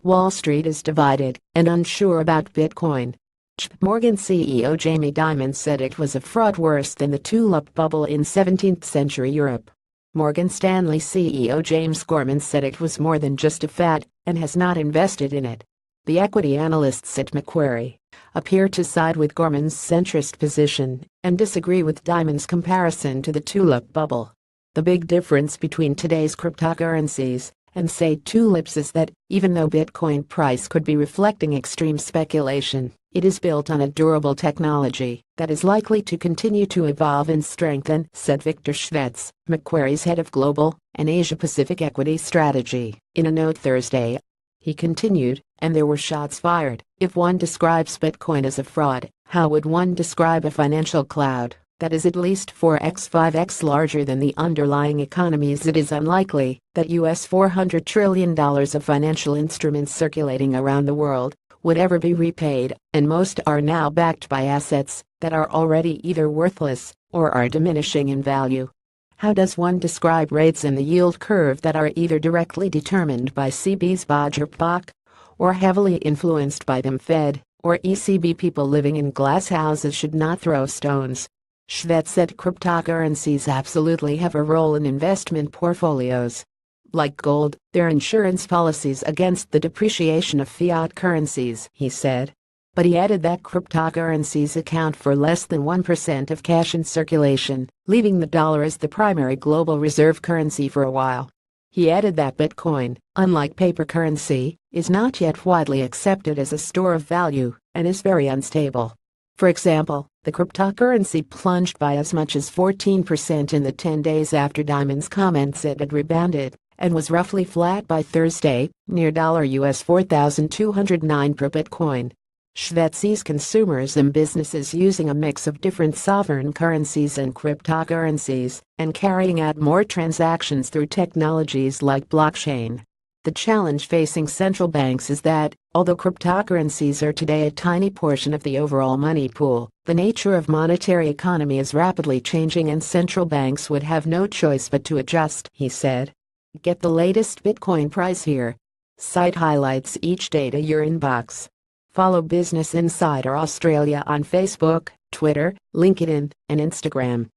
Wall Street is divided and unsure about Bitcoin. JPMorgan CEO Jamie Dimon said it was a fraud worse than the tulip bubble in 17th century Europe. Morgan Stanley CEO James Gorman said it was more than just a fad and has not invested in it. The equity analysts at Macquarie appear to side with Gorman's centrist position and disagree with Dimon's comparison to the tulip bubble. The big difference between today's cryptocurrencies and say tulips is that even though Bitcoin price could be reflecting extreme speculation, it is built on a durable technology that is likely to continue to evolve and strengthen, said Victor Schvetz, Macquarie's head of global and Asia-Pacific equity strategy, in a note Thursday. He continued, and there were shots fired. If one describes Bitcoin as a fraud, how would one describe a financial cloud that is at least 4x 5x larger than the underlying economies? It is unlikely that US $400 trillion of financial instruments circulating around the world would ever be repaid, and most are now backed by assets that are already either worthless or are diminishing in value. How does one describe rates in the yield curve that are either directly determined by CB's Bajrpak or heavily influenced by them? Fed or ECB people living in glass houses should not throw stones. Schvetz said cryptocurrencies absolutely have a role in investment portfolios. Like gold, they're insurance policies against the depreciation of fiat currencies, he said. But he added that cryptocurrencies account for less than 1% of cash in circulation, leaving the dollar as the primary global reserve currency for a while. He added that Bitcoin, unlike paper currency, is not yet widely accepted as a store of value and is very unstable. For example, the cryptocurrency plunged by as much as 14% in the 10 days after Dimon's comments it had rebounded, and was roughly flat by Thursday, near US $4,209 per Bitcoin. Schvetz sees consumers and businesses using a mix of different sovereign currencies and cryptocurrencies and carrying out more transactions through technologies like blockchain. The challenge facing central banks is that, although cryptocurrencies are today a tiny portion of the overall money pool, the nature of monetary economy is rapidly changing and central banks would have no choice but to adjust, he said. Get the latest Bitcoin price here. Site highlights each day to your inbox. Follow Business Insider Australia on Facebook, Twitter, LinkedIn, and Instagram.